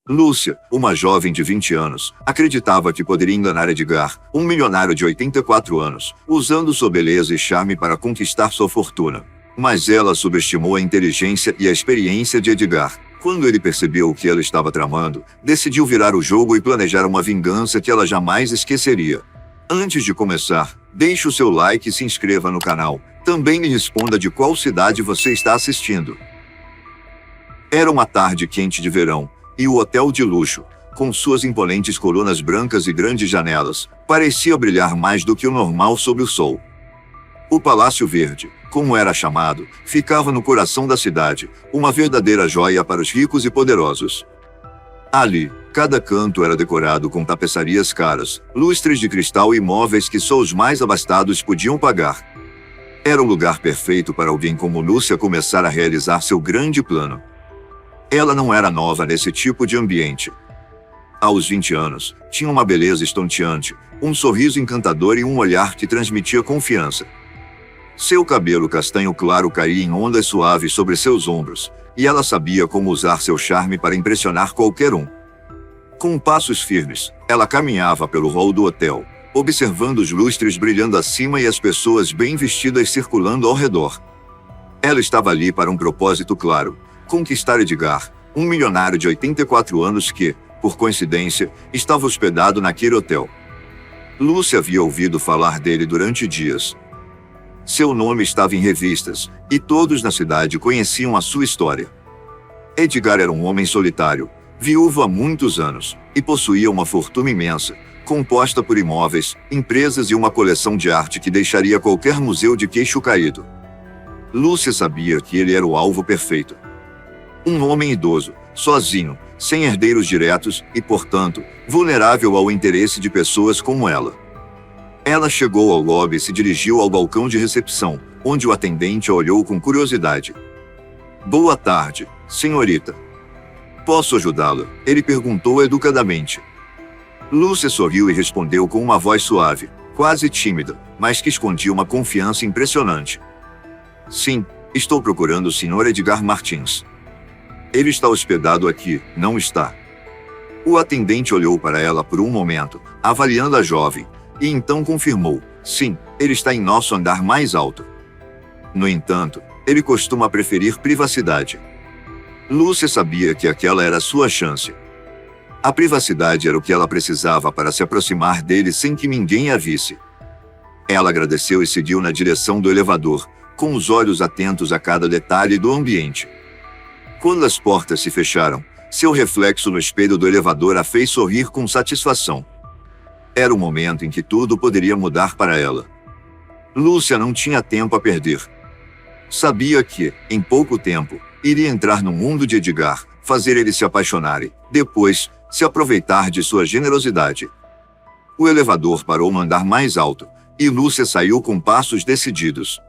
Lúcia, uma jovem de 20 anos, acreditava que poderia enganar Edgar, um milionário de 84 anos, usando sua beleza e charme para conquistar sua fortuna. Mas ela subestimou a inteligência e a experiência de Edgar. Quando ele percebeu o que ela estava tramando, decidiu virar o jogo e planejar uma vingança que ela jamais esqueceria. Antes de começar, deixe o seu like e se inscreva no canal. Também me responda de qual cidade você está assistindo. Era uma tarde quente de verão, e o hotel de luxo, com suas imponentes colunas brancas e grandes janelas, parecia brilhar mais do que o normal sob o sol. O Palácio Verde, como era chamado, ficava no coração da cidade, uma verdadeira joia para os ricos e poderosos. Ali, cada canto era decorado com tapeçarias caras, lustres de cristal e móveis que só os mais abastados podiam pagar. Era o lugar perfeito para alguém como Lúcia começar a realizar seu grande plano. Ela não era nova nesse tipo de ambiente. Aos 20 anos, tinha uma beleza estonteante, um sorriso encantador e um olhar que transmitia confiança. Seu cabelo castanho claro caía em ondas suaves sobre seus ombros, e ela sabia como usar seu charme para impressionar qualquer um. Com passos firmes, ela caminhava pelo hall do hotel, observando os lustres brilhando acima e as pessoas bem vestidas circulando ao redor. Ela estava ali para um propósito claro: conquistar Edgar, um milionário de 84 anos que, por coincidência, estava hospedado naquele hotel. Lúcia havia ouvido falar dele durante dias. Seu nome estava em revistas, e todos na cidade conheciam a sua história. Edgar era um homem solitário, viúvo há muitos anos, e possuía uma fortuna imensa, composta por imóveis, empresas e uma coleção de arte que deixaria qualquer museu de queixo caído. Lúcia sabia que ele era o alvo perfeito. Um homem idoso, sozinho, sem herdeiros diretos e, portanto, vulnerável ao interesse de pessoas como ela. Ela chegou ao lobby e se dirigiu ao balcão de recepção, onde o atendente a olhou com curiosidade. "Boa tarde, senhorita. Posso ajudá-la?" ele perguntou educadamente. Lúcia sorriu e respondeu com uma voz suave, quase tímida, mas que escondia uma confiança impressionante. "Sim, estou procurando o Sr. Edgar Martins. Ele está hospedado aqui, não está?" O atendente olhou para ela por um momento, avaliando a jovem, e então confirmou: "Sim, ele está em nosso andar mais alto." No entanto, ele costuma preferir privacidade. Lúcia sabia que aquela era sua chance. A privacidade era o que ela precisava para se aproximar dele sem que ninguém a visse. Ela agradeceu e seguiu na direção do elevador, com os olhos atentos a cada detalhe do ambiente. Quando as portas se fecharam, seu reflexo no espelho do elevador a fez sorrir com satisfação. Era o momento em que tudo poderia mudar para ela. Lúcia não tinha tempo a perder. Sabia que, em pouco tempo, iria entrar no mundo de Edgar, fazer ele se apaixonar e, depois, se aproveitar de sua generosidade. O elevador parou no andar mais alto, e Lúcia saiu com passos decididos.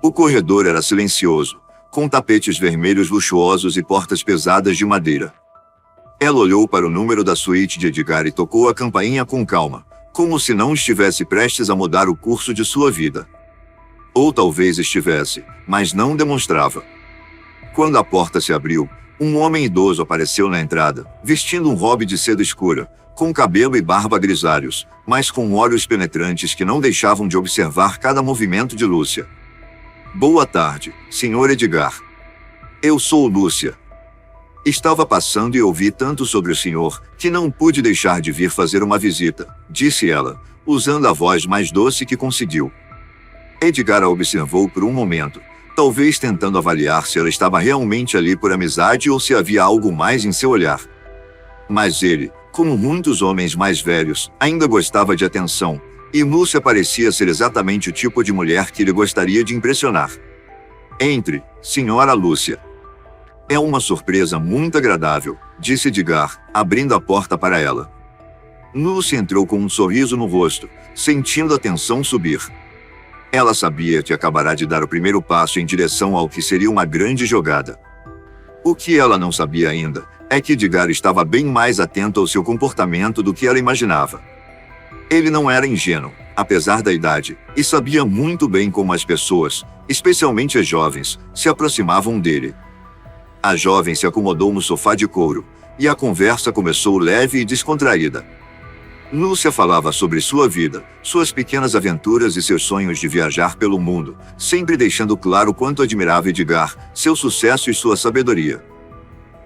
O corredor era silencioso, com tapetes vermelhos luxuosos e portas pesadas de madeira. Ela olhou para o número da suíte de Edgar e tocou a campainha com calma, como se não estivesse prestes a mudar o curso de sua vida. Ou talvez estivesse, mas não demonstrava. Quando a porta se abriu, um homem idoso apareceu na entrada, vestindo um robe de seda escura, com cabelo e barba grisalhos, mas com olhos penetrantes que não deixavam de observar cada movimento de Lúcia. "Boa tarde, Sr. Edgar. Eu sou Lúcia. Estava passando e ouvi tanto sobre o senhor, que não pude deixar de vir fazer uma visita", disse ela, usando a voz mais doce que conseguiu. Edgar a observou por um momento, talvez tentando avaliar se ela estava realmente ali por amizade ou se havia algo mais em seu olhar. Mas ele, como muitos homens mais velhos, ainda gostava de atenção, e Lúcia parecia ser exatamente o tipo de mulher que ele gostaria de impressionar. "Entre, Senhora Lúcia. É uma surpresa muito agradável", disse Edgar, abrindo a porta para ela. Lúcia entrou com um sorriso no rosto, sentindo a tensão subir. Ela sabia que acabará de dar o primeiro passo em direção ao que seria uma grande jogada. O que ela não sabia ainda é que Edgar estava bem mais atento ao seu comportamento do que ela imaginava. Ele não era ingênuo, apesar da idade, e sabia muito bem como as pessoas, especialmente as jovens, se aproximavam dele. A jovem se acomodou no sofá de couro, e a conversa começou leve e descontraída. Lúcia falava sobre sua vida, suas pequenas aventuras e seus sonhos de viajar pelo mundo, sempre deixando claro quanto admirava Edgar, seu sucesso e sua sabedoria.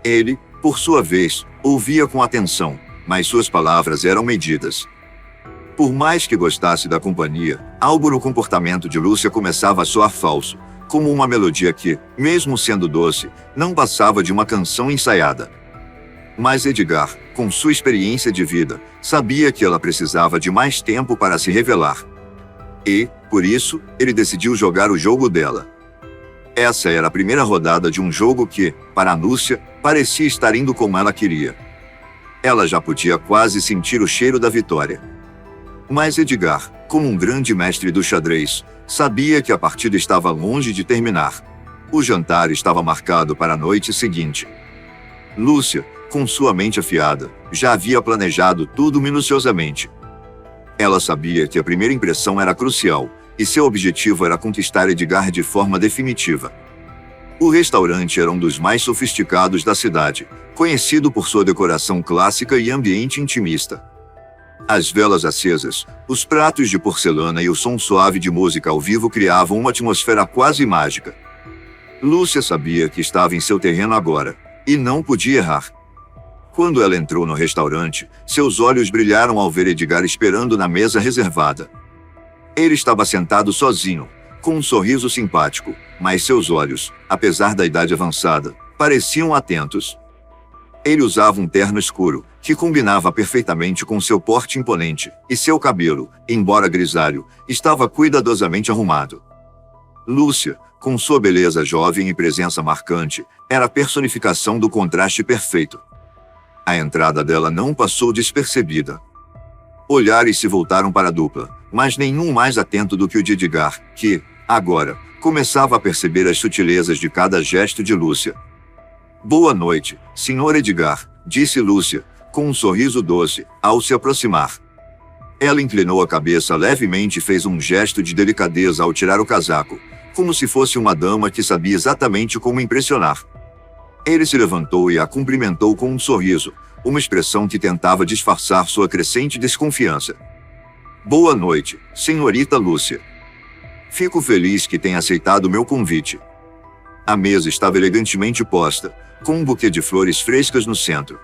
Ele, por sua vez, ouvia com atenção, mas suas palavras eram medidas. Por mais que gostasse da companhia, algo no comportamento de Lúcia começava a soar falso, como uma melodia que, mesmo sendo doce, não passava de uma canção ensaiada. Mas Edgar, com sua experiência de vida, sabia que ela precisava de mais tempo para se revelar. E, por isso, ele decidiu jogar o jogo dela. Essa era a primeira rodada de um jogo que, para Lúcia, parecia estar indo como ela queria. Ela já podia quase sentir o cheiro da vitória. Mas Edgar, como um grande mestre do xadrez, sabia que a partida estava longe de terminar. O jantar estava marcado para a noite seguinte. Lúcia, com sua mente afiada, já havia planejado tudo minuciosamente. Ela sabia que a primeira impressão era crucial, e seu objetivo era conquistar Edgar de forma definitiva. O restaurante era um dos mais sofisticados da cidade, conhecido por sua decoração clássica e ambiente intimista. As velas acesas, os pratos de porcelana e o som suave de música ao vivo criavam uma atmosfera quase mágica. Lúcia sabia que estava em seu terreno agora, e não podia errar. Quando ela entrou no restaurante, seus olhos brilharam ao ver Edgar esperando na mesa reservada. Ele estava sentado sozinho, com um sorriso simpático, mas seus olhos, apesar da idade avançada, pareciam atentos. Ele usava um terno escuro, que combinava perfeitamente com seu porte imponente, e seu cabelo, embora grisalho, estava cuidadosamente arrumado. Lúcia, com sua beleza jovem e presença marcante, era a personificação do contraste perfeito. A entrada dela não passou despercebida. Olhares se voltaram para a dupla, mas nenhum mais atento do que o de Edgar, que, agora, começava a perceber as sutilezas de cada gesto de Lúcia. "Boa noite, Sr. Edgar", disse Lúcia, com um sorriso doce, ao se aproximar. Ela inclinou a cabeça levemente e fez um gesto de delicadeza ao tirar o casaco, como se fosse uma dama que sabia exatamente como impressionar. Ele se levantou e a cumprimentou com um sorriso, uma expressão que tentava disfarçar sua crescente desconfiança. "Boa noite, senhorita Lúcia. Fico feliz que tenha aceitado meu convite." A mesa estava elegantemente posta, com um buquê de flores frescas no centro.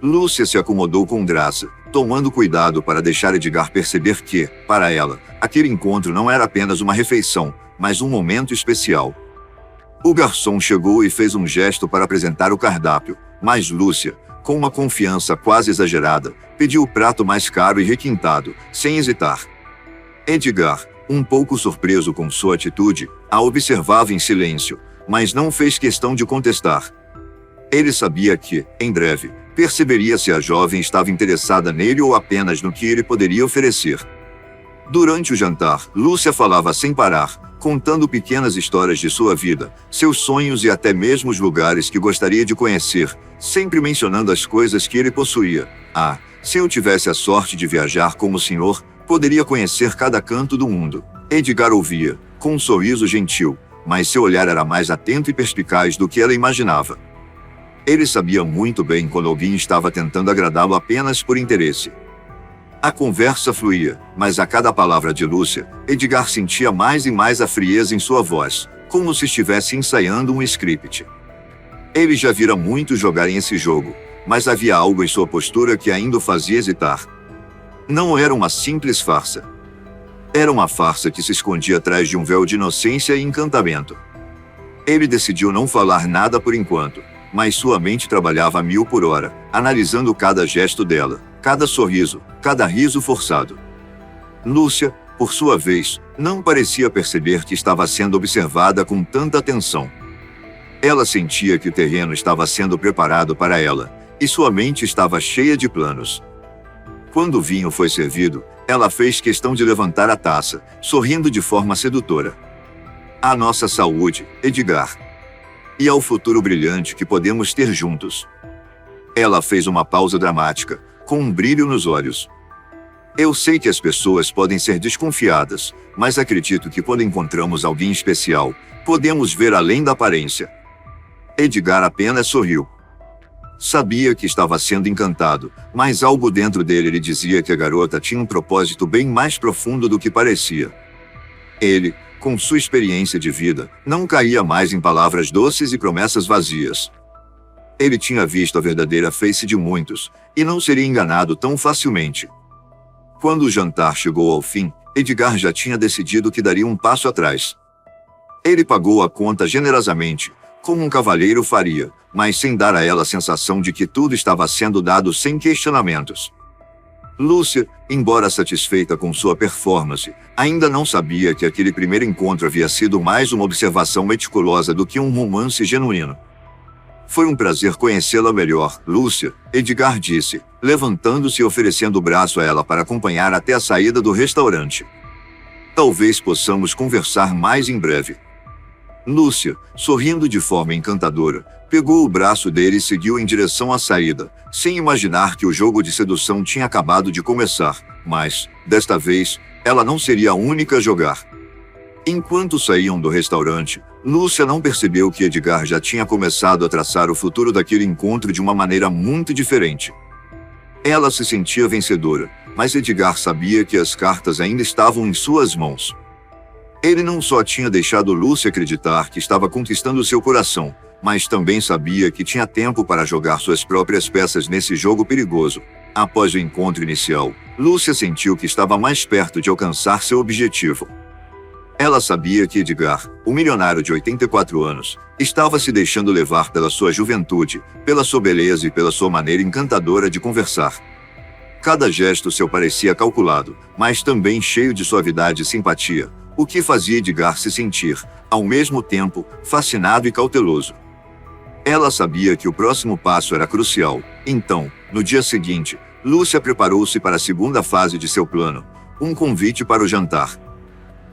Lúcia se acomodou com graça, tomando cuidado para deixar Edgar perceber que, para ela, aquele encontro não era apenas uma refeição, mas um momento especial. O garçom chegou e fez um gesto para apresentar o cardápio, mas Lúcia, com uma confiança quase exagerada, pediu o prato mais caro e requintado, sem hesitar. Edgar, um pouco surpreso com sua atitude, a observava em silêncio, mas não fez questão de contestar. Ele sabia que, em breve, perceberia se a jovem estava interessada nele ou apenas no que ele poderia oferecer. Durante o jantar, Lúcia falava sem parar, contando pequenas histórias de sua vida, seus sonhos e até mesmo os lugares que gostaria de conhecer, sempre mencionando as coisas que ele possuía. "Ah, se eu tivesse a sorte de viajar como o senhor, poderia conhecer cada canto do mundo." Edgar ouvia, com um sorriso gentil, mas seu olhar era mais atento e perspicaz do que ela imaginava. Ele sabia muito bem quando alguém estava tentando agradá-lo apenas por interesse. A conversa fluía, mas a cada palavra de Lúcia, Edgar sentia mais e mais a frieza em sua voz, como se estivesse ensaiando um script. Ele já vira muitos jogarem esse jogo, mas havia algo em sua postura que ainda o fazia hesitar. Não era uma simples farsa. Era uma farsa que se escondia atrás de um véu de inocência e encantamento. Ele decidiu não falar nada por enquanto, mas sua mente trabalhava a 1000 por hora, analisando cada gesto dela, cada sorriso, cada riso forçado. Lúcia, por sua vez, não parecia perceber que estava sendo observada com tanta atenção. Ela sentia que o terreno estava sendo preparado para ela, e sua mente estava cheia de planos. Quando o vinho foi servido, ela fez questão de levantar a taça, sorrindo de forma sedutora. "À nossa saúde, Edgar. E ao futuro brilhante que podemos ter juntos." Ela fez uma pausa dramática, com um brilho nos olhos. "Eu sei que as pessoas podem ser desconfiadas, mas acredito que quando encontramos alguém especial, podemos ver além da aparência." Edgar apenas sorriu. Sabia que estava sendo encantado, mas algo dentro dele lhe dizia que a garota tinha um propósito bem mais profundo do que parecia. Ele, com sua experiência de vida, não caía mais em palavras doces e promessas vazias. Ele tinha visto a verdadeira face de muitos, e não seria enganado tão facilmente. Quando o jantar chegou ao fim, Edgar já tinha decidido que daria um passo atrás. Ele pagou a conta generosamente, como um cavalheiro faria, mas sem dar a ela a sensação de que tudo estava sendo dado sem questionamentos. Lúcia, embora satisfeita com sua performance, ainda não sabia que aquele primeiro encontro havia sido mais uma observação meticulosa do que um romance genuíno. Foi um prazer conhecê-la melhor, Lúcia, Edgar disse, levantando-se e oferecendo o braço a ela para acompanhar até a saída do restaurante. Talvez possamos conversar mais em breve. Lúcia, sorrindo de forma encantadora, pegou o braço dele e seguiu em direção à saída, sem imaginar que o jogo de sedução tinha acabado de começar, mas, desta vez, ela não seria a única a jogar. Enquanto saíam do restaurante, Lúcia não percebeu que Edgar já tinha começado a traçar o futuro daquele encontro de uma maneira muito diferente. Ela se sentia vencedora, mas Edgar sabia que as cartas ainda estavam em suas mãos. Ele não só tinha deixado Lúcia acreditar que estava conquistando seu coração, mas também sabia que tinha tempo para jogar suas próprias peças nesse jogo perigoso. Após o encontro inicial, Lúcia sentiu que estava mais perto de alcançar seu objetivo. Ela sabia que Edgar, o milionário de 84 anos, estava se deixando levar pela sua juventude, pela sua beleza e pela sua maneira encantadora de conversar. Cada gesto seu parecia calculado, mas também cheio de suavidade e simpatia, o que fazia Edgar se sentir, ao mesmo tempo, fascinado e cauteloso. Ela sabia que o próximo passo era crucial, então, no dia seguinte, Lúcia preparou-se para a segunda fase de seu plano, um convite para o jantar.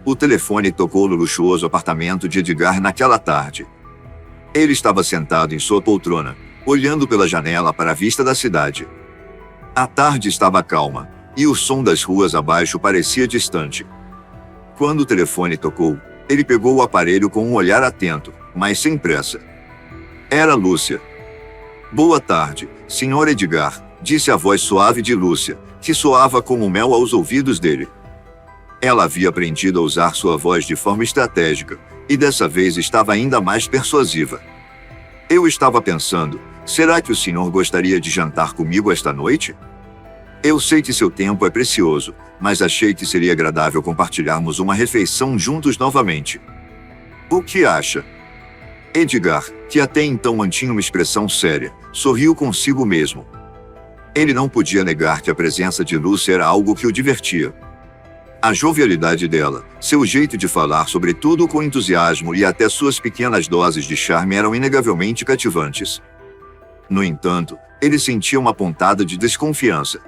O telefone tocou no luxuoso apartamento de Edgar naquela tarde. Ele estava sentado em sua poltrona, olhando pela janela para a vista da cidade. A tarde estava calma, e o som das ruas abaixo parecia distante. Quando o telefone tocou, ele pegou o aparelho com um olhar atento, mas sem pressa. Era Lúcia. Boa tarde, Sr. Edgar, disse a voz suave de Lúcia, que soava como mel aos ouvidos dele. Ela havia aprendido a usar sua voz de forma estratégica, e dessa vez estava ainda mais persuasiva. Eu estava pensando, será que o senhor gostaria de jantar comigo esta noite? Eu sei que seu tempo é precioso, mas achei que seria agradável compartilharmos uma refeição juntos novamente. O que acha? Edgar, que até então mantinha uma expressão séria, sorriu consigo mesmo. Ele não podia negar que a presença de Lúcia era algo que o divertia. A jovialidade dela, seu jeito de falar sobre tudo com entusiasmo e até suas pequenas doses de charme eram inegavelmente cativantes. No entanto, ele sentia uma pontada de desconfiança.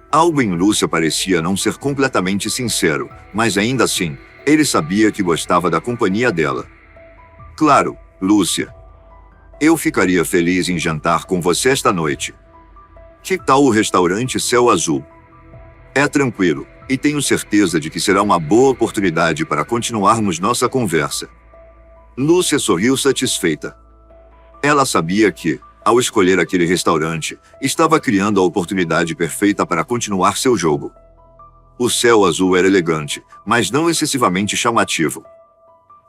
Algo em Lúcia parecia não ser completamente sincero, mas ainda assim, ele sabia que gostava da companhia dela. Claro, Lúcia. Eu ficaria feliz em jantar com você esta noite. Que tal o restaurante Céu Azul? É tranquilo, e tenho certeza de que será uma boa oportunidade para continuarmos nossa conversa. Lúcia sorriu satisfeita. Ela sabia que, ao escolher aquele restaurante, estava criando a oportunidade perfeita para continuar seu jogo. O céu azul era elegante, mas não excessivamente chamativo.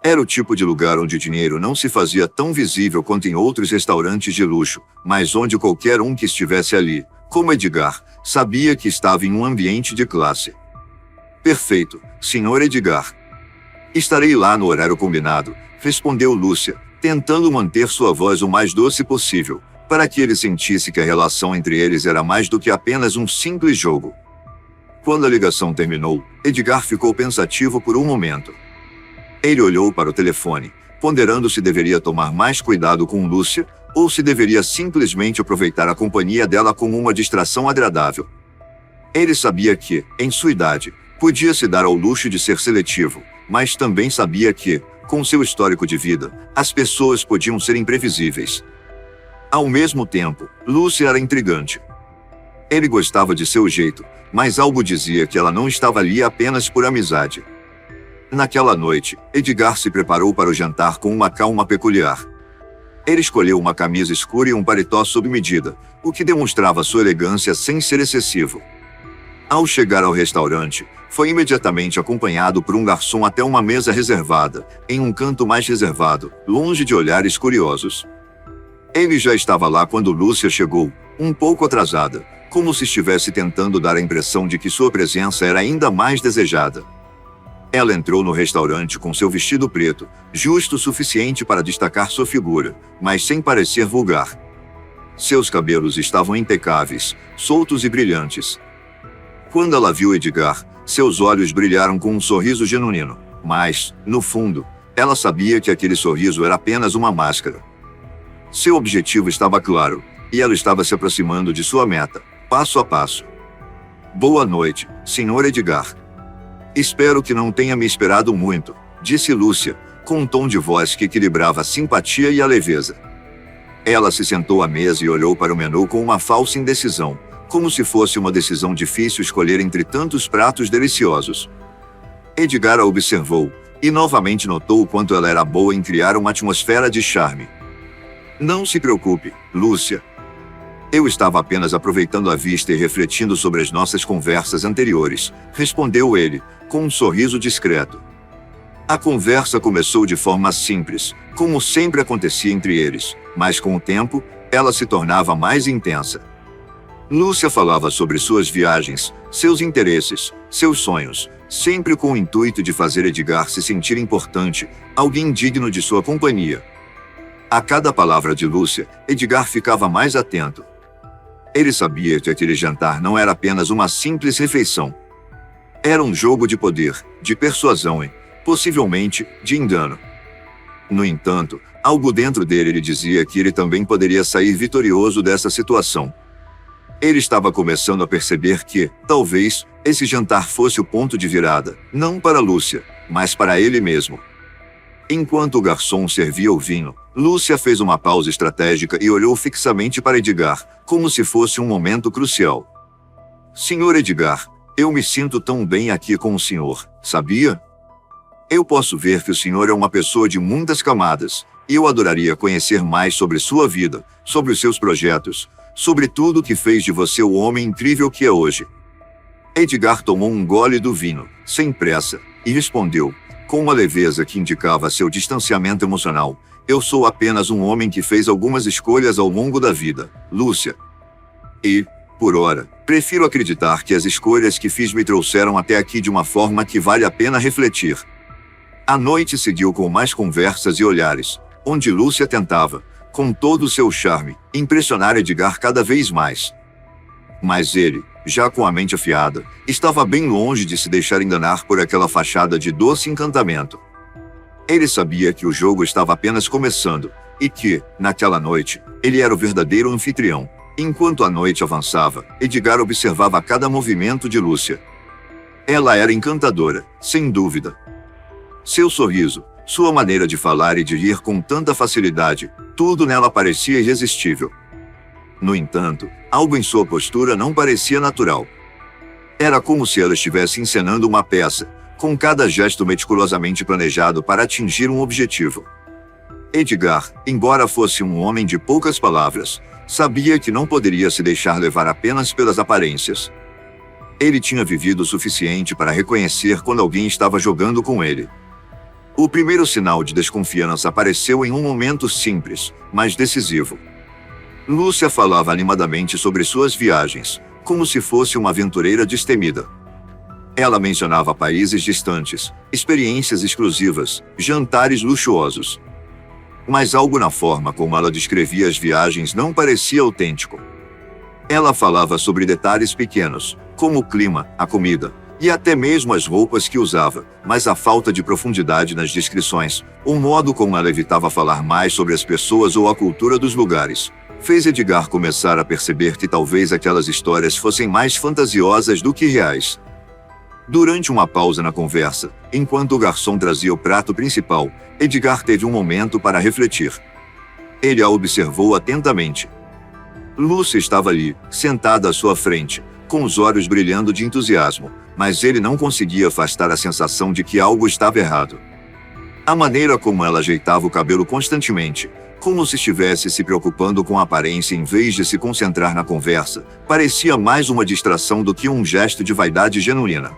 Era o tipo de lugar onde o dinheiro não se fazia tão visível quanto em outros restaurantes de luxo, mas onde qualquer um que estivesse ali, como Edgar, sabia que estava em um ambiente de classe. Perfeito, Sr. Edgar. Estarei lá no horário combinado, respondeu Lúcia, tentando manter sua voz o mais doce possível, para que ele sentisse que a relação entre eles era mais do que apenas um simples jogo. Quando a ligação terminou, Edgar ficou pensativo por um momento. Ele olhou para o telefone, ponderando se deveria tomar mais cuidado com Lúcia, ou se deveria simplesmente aproveitar a companhia dela como uma distração agradável. Ele sabia que, em sua idade, podia se dar ao luxo de ser seletivo, mas também sabia que, com seu histórico de vida, as pessoas podiam ser imprevisíveis. Ao mesmo tempo, Lúcia era intrigante. Ele gostava de seu jeito, mas algo dizia que ela não estava ali apenas por amizade. Naquela noite, Edgar se preparou para o jantar com uma calma peculiar. Ele escolheu uma camisa escura e um paletó sob medida, o que demonstrava sua elegância sem ser excessivo. Ao chegar ao restaurante, foi imediatamente acompanhado por um garçom até uma mesa reservada, em um canto mais reservado, longe de olhares curiosos. Ele já estava lá quando Lúcia chegou, um pouco atrasada, como se estivesse tentando dar a impressão de que sua presença era ainda mais desejada. Ela entrou no restaurante com seu vestido preto, justo o suficiente para destacar sua figura, mas sem parecer vulgar. Seus cabelos estavam impecáveis, soltos e brilhantes. Quando ela viu Edgar, seus olhos brilharam com um sorriso genuíno, mas, no fundo, ela sabia que aquele sorriso era apenas uma máscara. Seu objetivo estava claro, e ela estava se aproximando de sua meta, passo a passo. Boa noite, Sr. Edgar. Espero que não tenha me esperado muito, disse Lúcia, com um tom de voz que equilibrava a simpatia e a leveza. Ela se sentou à mesa e olhou para o menu com uma falsa indecisão, como se fosse uma decisão difícil escolher entre tantos pratos deliciosos. Edgar a observou, e novamente notou o quanto ela era boa em criar uma atmosfera de charme. Não se preocupe, Lúcia. Eu estava apenas aproveitando a vista e refletindo sobre as nossas conversas anteriores, respondeu ele, com um sorriso discreto. A conversa começou de forma simples, como sempre acontecia entre eles, mas com o tempo, ela se tornava mais intensa. Lúcia falava sobre suas viagens, seus interesses, seus sonhos, sempre com o intuito de fazer Edgar se sentir importante, alguém digno de sua companhia. A cada palavra de Lúcia, Edgar ficava mais atento. Ele sabia que aquele jantar não era apenas uma simples refeição. Era um jogo de poder, de persuasão e, possivelmente, de engano. No entanto, algo dentro dele lhe dizia que ele também poderia sair vitorioso dessa situação. Ele estava começando a perceber que, talvez, esse jantar fosse o ponto de virada, não para Lúcia, mas para ele mesmo. Enquanto o garçom servia o vinho, Lúcia fez uma pausa estratégica e olhou fixamente para Edgar, como se fosse um momento crucial. Senhor Edgar, eu me sinto tão bem aqui com o senhor, sabia? Eu posso ver que o senhor é uma pessoa de muitas camadas, e eu adoraria conhecer mais sobre sua vida, sobre os seus projetos, sobre tudo que fez de você o homem incrível que é hoje. Edgar tomou um gole do vinho, sem pressa, e respondeu, com uma leveza que indicava seu distanciamento emocional, eu sou apenas um homem que fez algumas escolhas ao longo da vida, Lúcia. E, por ora, prefiro acreditar que as escolhas que fiz me trouxeram até aqui de uma forma que vale a pena refletir. A noite seguiu com mais conversas e olhares, onde Lúcia tentava, com todo o seu charme, impressionar Edgar cada vez mais. Mas ele, já com a mente afiada, estava bem longe de se deixar enganar por aquela fachada de doce encantamento. Ele sabia que o jogo estava apenas começando, e que, naquela noite, ele era o verdadeiro anfitrião. Enquanto a noite avançava, Edgar observava cada movimento de Lúcia. Ela era encantadora, sem dúvida. Seu sorriso, sua maneira de falar e de rir com tanta facilidade, tudo nela parecia irresistível. No entanto, algo em sua postura não parecia natural. Era como se ela estivesse encenando uma peça, com cada gesto meticulosamente planejado para atingir um objetivo. Edgar, embora fosse um homem de poucas palavras, sabia que não poderia se deixar levar apenas pelas aparências. Ele tinha vivido o suficiente para reconhecer quando alguém estava jogando com ele. O primeiro sinal de desconfiança apareceu em um momento simples, mas decisivo. Lúcia falava animadamente sobre suas viagens, como se fosse uma aventureira destemida. Ela mencionava países distantes, experiências exclusivas, jantares luxuosos. Mas algo na forma como ela descrevia as viagens não parecia autêntico. Ela falava sobre detalhes pequenos, como o clima, a comida, e até mesmo as roupas que usava, mas a falta de profundidade nas descrições, o modo como ela evitava falar mais sobre as pessoas ou a cultura dos lugares, fez Edgar começar a perceber que talvez aquelas histórias fossem mais fantasiosas do que reais. Durante uma pausa na conversa, enquanto o garçom trazia o prato principal, Edgar teve um momento para refletir. Ele a observou atentamente. Lúcia estava ali, sentada à sua frente, com os olhos brilhando de entusiasmo, mas ele não conseguia afastar a sensação de que algo estava errado. A maneira como ela ajeitava o cabelo constantemente, como se estivesse se preocupando com a aparência em vez de se concentrar na conversa. Parecia mais uma distração do que um gesto de vaidade genuína.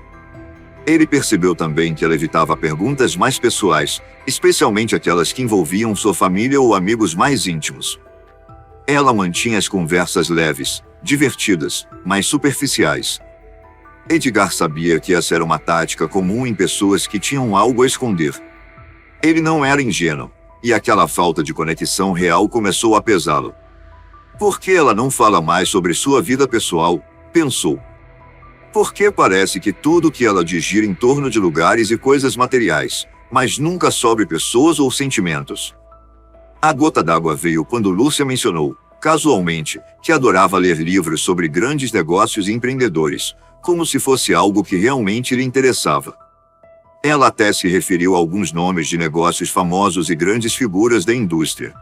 Ele percebeu também que ela evitava perguntas mais pessoais, especialmente aquelas que envolviam sua família ou amigos mais íntimos. Ela mantinha as conversas leves, divertidas, mas superficiais. Edgar sabia que essa era uma tática comum em pessoas que tinham algo a esconder. Ele não era ingênuo, e aquela falta de conexão real começou a pesá-lo. Por que ela não fala mais sobre sua vida pessoal? Pensou. Porque parece que tudo que ela diz gira em torno de lugares e coisas materiais, mas nunca sobre pessoas ou sentimentos. A gota d'água veio quando Lúcia mencionou, casualmente, que adorava ler livros sobre grandes negócios e empreendedores, como se fosse algo que realmente lhe interessava. Ela até se referiu a alguns nomes de negócios famosos e grandes figuras da indústria.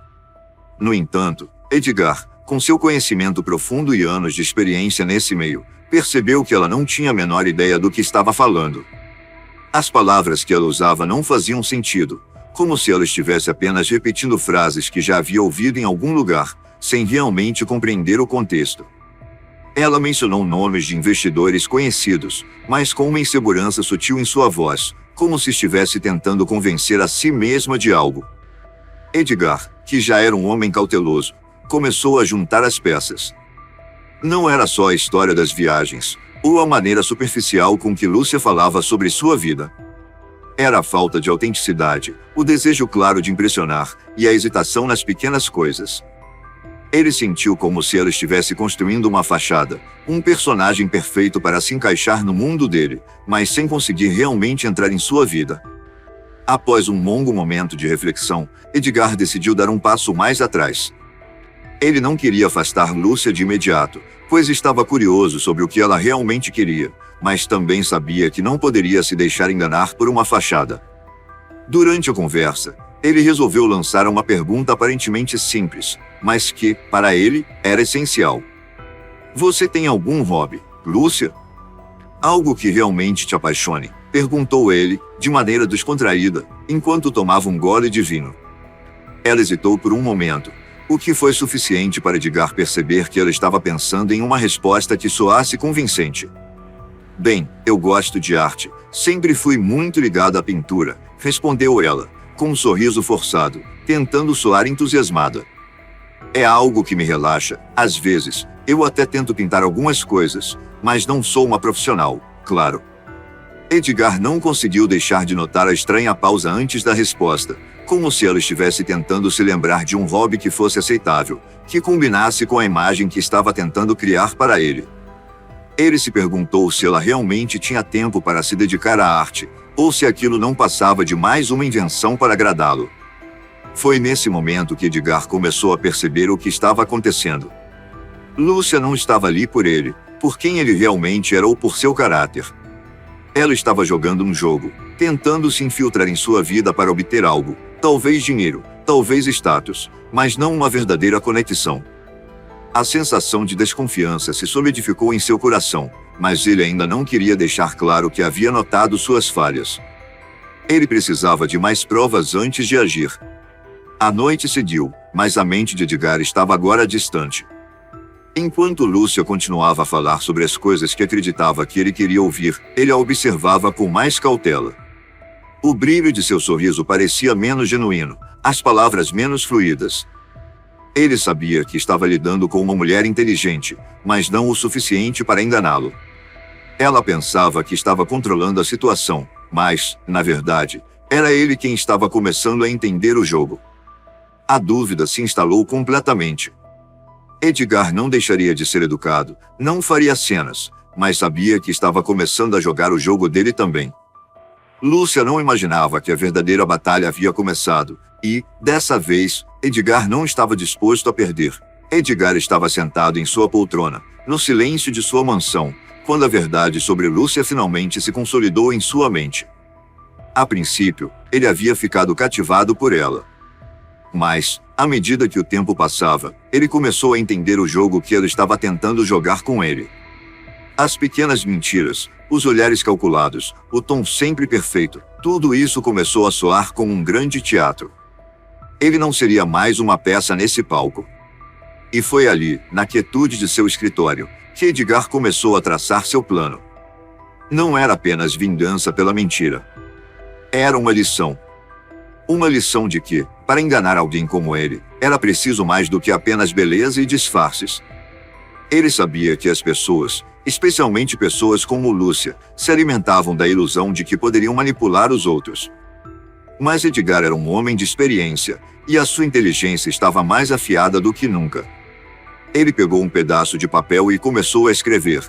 No entanto, Edgar, com seu conhecimento profundo e anos de experiência nesse meio, percebeu que ela não tinha a menor ideia do que estava falando. As palavras que ela usava não faziam sentido, como se ela estivesse apenas repetindo frases que já havia ouvido em algum lugar, sem realmente compreender o contexto. Ela mencionou nomes de investidores conhecidos, mas com uma insegurança sutil em sua voz, como se estivesse tentando convencer a si mesma de algo. Edgar, que já era um homem cauteloso, começou a juntar as peças. Não era só a história das viagens, ou a maneira superficial com que Lúcia falava sobre sua vida. Era a falta de autenticidade, o desejo claro de impressionar, e a hesitação nas pequenas coisas. Ele sentiu como se ela estivesse construindo uma fachada, um personagem perfeito para se encaixar no mundo dele, mas sem conseguir realmente entrar em sua vida. Após um longo momento de reflexão, Edgar decidiu dar um passo mais atrás. Ele não queria afastar Lúcia de imediato, pois estava curioso sobre o que ela realmente queria, mas também sabia que não poderia se deixar enganar por uma fachada. Durante a conversa, ele resolveu lançar uma pergunta aparentemente simples, mas que, para ele, era essencial. Você tem algum hobby, Lúcia? Algo que realmente te apaixone? Perguntou ele, de maneira descontraída, enquanto tomava um gole de vinho. Ela hesitou por um momento, o que foi suficiente para Edgar perceber que ela estava pensando em uma resposta que soasse convincente. Bem, eu gosto de arte, sempre fui muito ligada à pintura, respondeu ela, com um sorriso forçado, tentando soar entusiasmada. É algo que me relaxa, às vezes, eu até tento pintar algumas coisas, mas não sou uma profissional, claro. Edgar não conseguiu deixar de notar a estranha pausa antes da resposta, como se ela estivesse tentando se lembrar de um hobby que fosse aceitável, que combinasse com a imagem que estava tentando criar para ele. Ele se perguntou se ela realmente tinha tempo para se dedicar à arte, ou se aquilo não passava de mais uma invenção para agradá-lo. Foi nesse momento que Edgar começou a perceber o que estava acontecendo. Lúcia não estava ali por ele, por quem ele realmente era ou por seu caráter. Ela estava jogando um jogo, tentando se infiltrar em sua vida para obter algo, talvez dinheiro, talvez status, mas não uma verdadeira conexão. A sensação de desconfiança se solidificou em seu coração, mas ele ainda não queria deixar claro que havia notado suas falhas. Ele precisava de mais provas antes de agir. A noite seguiu, mas a mente de Edgar estava agora distante. Enquanto Lúcia continuava a falar sobre as coisas que acreditava que ele queria ouvir, ele a observava com mais cautela. O brilho de seu sorriso parecia menos genuíno, as palavras menos fluídas. Ele sabia que estava lidando com uma mulher inteligente, mas não o suficiente para enganá-lo. Ela pensava que estava controlando a situação, mas, na verdade, era ele quem estava começando a entender o jogo. A dúvida se instalou completamente. Edgar não deixaria de ser educado, não faria cenas, mas sabia que estava começando a jogar o jogo dele também. Lúcia não imaginava que a verdadeira batalha havia começado, e, dessa vez, Edgar não estava disposto a perder. Edgar estava sentado em sua poltrona, no silêncio de sua mansão, quando a verdade sobre Lúcia finalmente se consolidou em sua mente. A princípio, ele havia ficado cativado por ela. Mas, à medida que o tempo passava, ele começou a entender o jogo que ela estava tentando jogar com ele. As pequenas mentiras, os olhares calculados, o tom sempre perfeito, tudo isso começou a soar como um grande teatro. Ele não seria mais uma peça nesse palco. E foi ali, na quietude de seu escritório, que Edgar começou a traçar seu plano. Não era apenas vingança pela mentira. Era uma lição. Uma lição de que, para enganar alguém como ele, era preciso mais do que apenas beleza e disfarces. Ele sabia que as pessoas, especialmente pessoas como Lúcia, se alimentavam da ilusão de que poderiam manipular os outros. Mas Edgar era um homem de experiência, e a sua inteligência estava mais afiada do que nunca. Ele pegou um pedaço de papel e começou a escrever.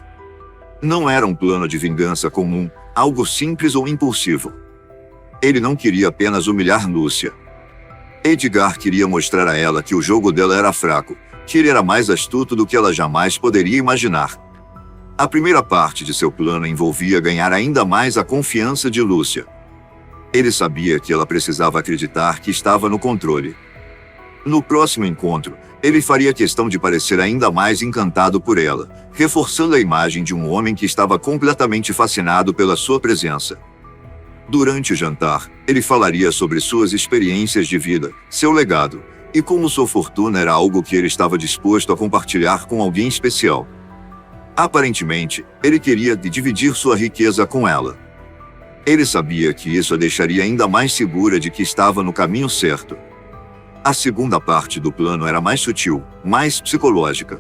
Não era um plano de vingança comum, algo simples ou impulsivo. Ele não queria apenas humilhar Lúcia. Edgar queria mostrar a ela que o jogo dela era fraco, que ele era mais astuto do que ela jamais poderia imaginar. A primeira parte de seu plano envolvia ganhar ainda mais a confiança de Lúcia. Ele sabia que ela precisava acreditar que estava no controle. No próximo encontro, ele faria questão de parecer ainda mais encantado por ela, reforçando a imagem de um homem que estava completamente fascinado pela sua presença. Durante o jantar, ele falaria sobre suas experiências de vida, seu legado, e como sua fortuna era algo que ele estava disposto a compartilhar com alguém especial. Aparentemente, ele queria dividir sua riqueza com ela. Ele sabia que isso a deixaria ainda mais segura de que estava no caminho certo. A segunda parte do plano era mais sutil, mais psicológica.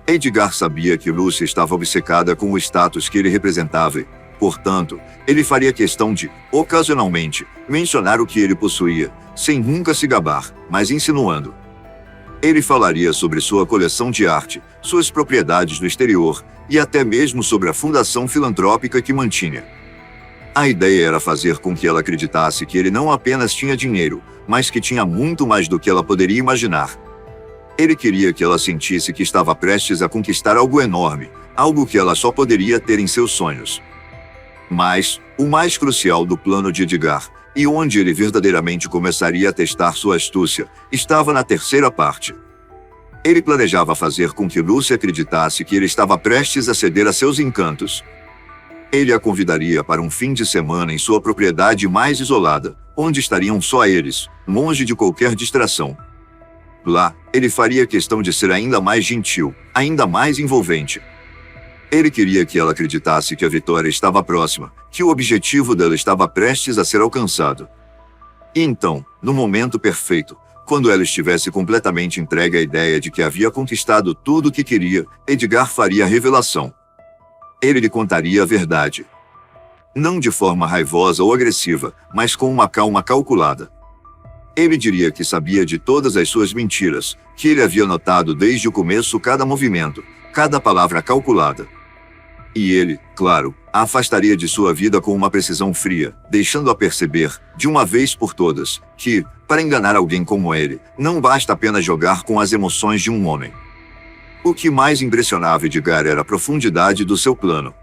Edgar sabia que Lúcia estava obcecada com o status que ele representava e, portanto, ele faria questão de, ocasionalmente, mencionar o que ele possuía, sem nunca se gabar, mas insinuando. Ele falaria sobre sua coleção de arte, suas propriedades no exterior e até mesmo sobre a fundação filantrópica que mantinha. A ideia era fazer com que ela acreditasse que ele não apenas tinha dinheiro, mas que tinha muito mais do que ela poderia imaginar. Ele queria que ela sentisse que estava prestes a conquistar algo enorme, algo que ela só poderia ter em seus sonhos. Mas, o mais crucial do plano de Edgar, e onde ele verdadeiramente começaria a testar sua astúcia, estava na terceira parte. Ele planejava fazer com que Lúcia acreditasse que ele estava prestes a ceder a seus encantos. Ele a convidaria para um fim de semana em sua propriedade mais isolada, onde estariam só eles, longe de qualquer distração. Lá, ele faria questão de ser ainda mais gentil, ainda mais envolvente. Ele queria que ela acreditasse que a vitória estava próxima, que o objetivo dela estava prestes a ser alcançado. E então, no momento perfeito, quando ela estivesse completamente entregue à ideia de que havia conquistado tudo o que queria, Edgar faria a revelação. Ele lhe contaria a verdade. Não de forma raivosa ou agressiva, mas com uma calma calculada. Ele diria que sabia de todas as suas mentiras, que ele havia notado desde o começo cada movimento, cada palavra calculada. E ele, claro, a afastaria de sua vida com uma precisão fria, deixando-a perceber, de uma vez por todas, que, para enganar alguém como ele, não basta apenas jogar com as emoções de um homem. O que mais impressionava Edgar era a profundidade do seu plano.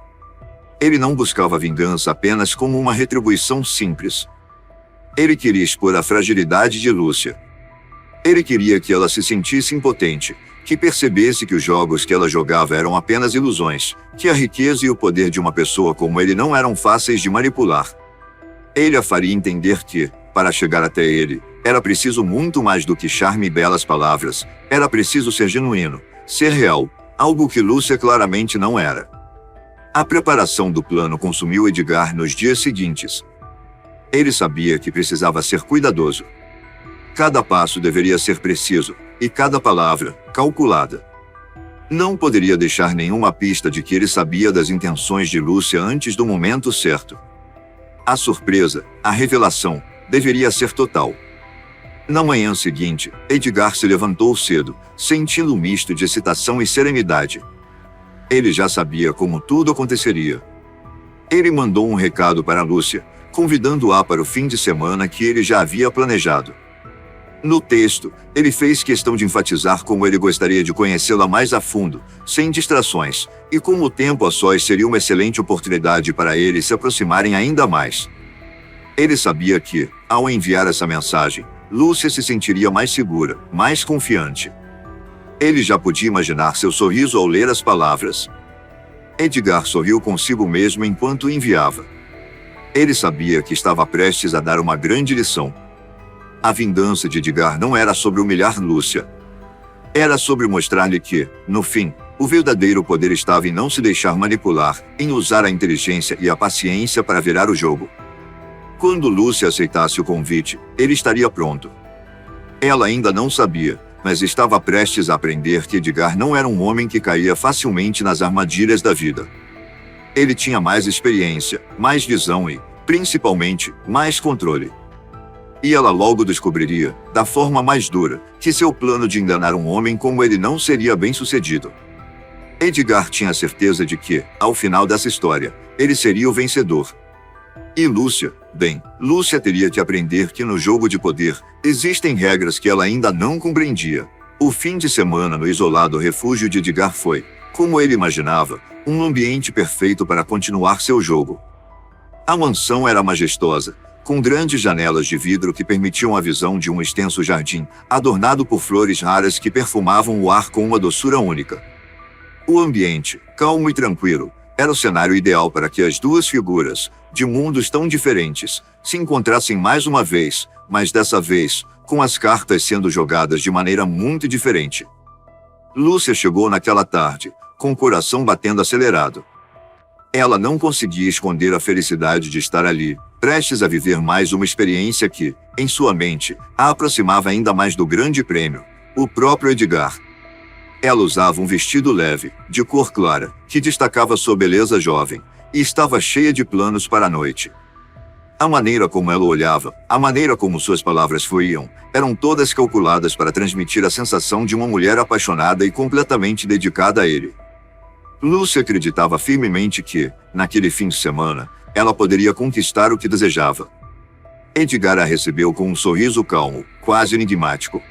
Ele não buscava vingança apenas como uma retribuição simples. Ele queria expor a fragilidade de Lúcia. Ele queria que ela se sentisse impotente, que percebesse que os jogos que ela jogava eram apenas ilusões, que a riqueza e o poder de uma pessoa como ele não eram fáceis de manipular. Ele a faria entender que, para chegar até ele, era preciso muito mais do que charme e belas palavras, era preciso ser genuíno, ser real, algo que Lúcia claramente não era. A preparação do plano consumiu Edgar nos dias seguintes. Ele sabia que precisava ser cuidadoso. Cada passo deveria ser preciso, e cada palavra, calculada. Não poderia deixar nenhuma pista de que ele sabia das intenções de Lúcia antes do momento certo. A surpresa, a revelação, deveria ser total. Na manhã seguinte, Edgar se levantou cedo, sentindo um misto de excitação e serenidade. Ele já sabia como tudo aconteceria. Ele mandou um recado para Lúcia, convidando-a para o fim de semana que ele já havia planejado. No texto, ele fez questão de enfatizar como ele gostaria de conhecê-la mais a fundo, sem distrações, e como o tempo a sós seria uma excelente oportunidade para eles se aproximarem ainda mais. Ele sabia que, ao enviar essa mensagem, Lúcia se sentiria mais segura, mais confiante. Ele já podia imaginar seu sorriso ao ler as palavras. Edgar sorriu consigo mesmo enquanto enviava. Ele sabia que estava prestes a dar uma grande lição. A vingança de Edgar não era sobre humilhar Lúcia. Era sobre mostrar-lhe que, no fim, o verdadeiro poder estava em não se deixar manipular, em usar a inteligência e a paciência para virar o jogo. Quando Lúcia aceitasse o convite, ele estaria pronto. Ela ainda não sabia, mas estava prestes a aprender que Edgar não era um homem que caía facilmente nas armadilhas da vida. Ele tinha mais experiência, mais visão e, principalmente, mais controle. E ela logo descobriria, da forma mais dura, que seu plano de enganar um homem como ele não seria bem-sucedido. Edgar tinha certeza de que, ao final dessa história, ele seria o vencedor. E Lúcia, bem, Lúcia teria que aprender que no jogo de poder, existem regras que ela ainda não compreendia. O fim de semana no isolado refúgio de Edgar foi, como ele imaginava, um ambiente perfeito para continuar seu jogo. A mansão era majestosa, com grandes janelas de vidro que permitiam a visão de um extenso jardim, adornado por flores raras que perfumavam o ar com uma doçura única. O ambiente, calmo e tranquilo, era o cenário ideal para que as duas figuras, de mundos tão diferentes, se encontrassem mais uma vez, mas dessa vez, com as cartas sendo jogadas de maneira muito diferente. Lúcia chegou naquela tarde, com o coração batendo acelerado. Ela não conseguia esconder a felicidade de estar ali, prestes a viver mais uma experiência que, em sua mente, a aproximava ainda mais do grande prêmio, o próprio Edgar. Ela usava um vestido leve, de cor clara, que destacava sua beleza jovem, e estava cheia de planos para a noite. A maneira como ela olhava, a maneira como suas palavras fluíam, eram todas calculadas para transmitir a sensação de uma mulher apaixonada e completamente dedicada a ele. Lúcia acreditava firmemente que, naquele fim de semana, ela poderia conquistar o que desejava. Edgar a recebeu com um sorriso calmo, quase enigmático.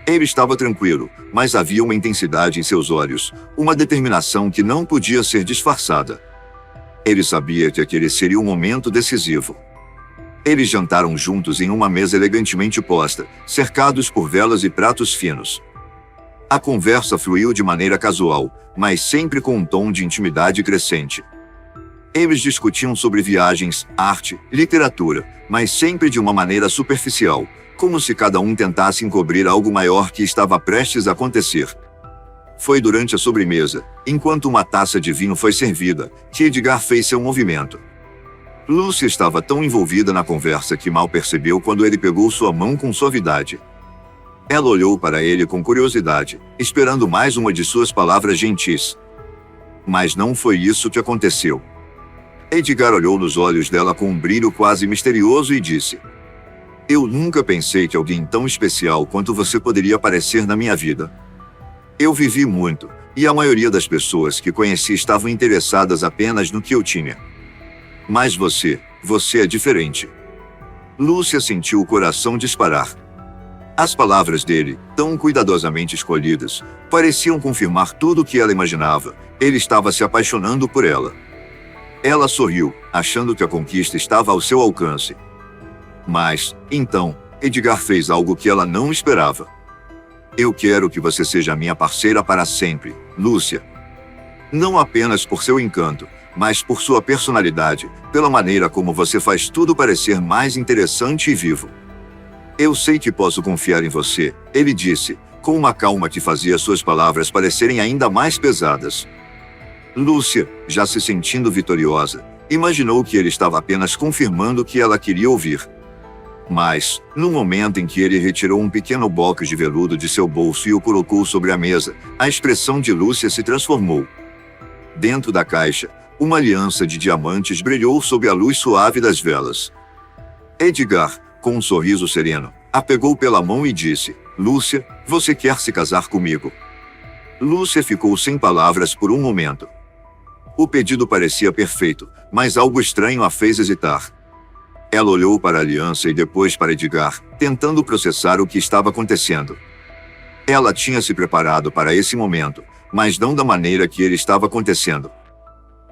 Ele estava tranquilo, mas havia uma intensidade em seus olhos, uma determinação que não podia ser disfarçada. Ele sabia que aquele seria um momento decisivo. Eles jantaram juntos em uma mesa elegantemente posta, cercados por velas e pratos finos. A conversa fluiu de maneira casual, mas sempre com um tom de intimidade crescente. Eles discutiam sobre viagens, arte, literatura, mas sempre de uma maneira superficial, como se cada um tentasse encobrir algo maior que estava prestes a acontecer. Foi durante a sobremesa, enquanto uma taça de vinho foi servida, que Edgar fez seu movimento. Lúcia estava tão envolvida na conversa que mal percebeu quando ele pegou sua mão com suavidade. Ela olhou para ele com curiosidade, esperando mais uma de suas palavras gentis. Mas não foi isso que aconteceu. Edgar olhou nos olhos dela com um brilho quase misterioso e disse: "Eu nunca pensei que alguém tão especial quanto você poderia aparecer na minha vida. Eu vivi muito, e a maioria das pessoas que conheci estavam interessadas apenas no que eu tinha. Mas você é diferente." Lúcia sentiu o coração disparar. As palavras dele, tão cuidadosamente escolhidas, pareciam confirmar tudo o que ela imaginava. Ele estava se apaixonando por ela. Ela sorriu, achando que a conquista estava ao seu alcance. Mas, então, Edgar fez algo que ela não esperava. "Eu quero que você seja minha parceira para sempre, Lúcia. Não apenas por seu encanto, mas por sua personalidade, pela maneira como você faz tudo parecer mais interessante e vivo." "Eu sei que posso confiar em você", ele disse, com uma calma que fazia suas palavras parecerem ainda mais pesadas. Lúcia, já se sentindo vitoriosa, imaginou que ele estava apenas confirmando o que ela queria ouvir. Mas, no momento em que ele retirou um pequeno box de veludo de seu bolso e o colocou sobre a mesa, a expressão de Lúcia se transformou. Dentro da caixa, uma aliança de diamantes brilhou sob a luz suave das velas. Edgar, com um sorriso sereno, a pegou pela mão e disse: "Lúcia, você quer se casar comigo?" Lúcia ficou sem palavras por um momento. O pedido parecia perfeito, mas algo estranho a fez hesitar. Ela olhou para a aliança e depois para Edgar, tentando processar o que estava acontecendo. Ela tinha se preparado para esse momento, mas não da maneira que ele estava acontecendo.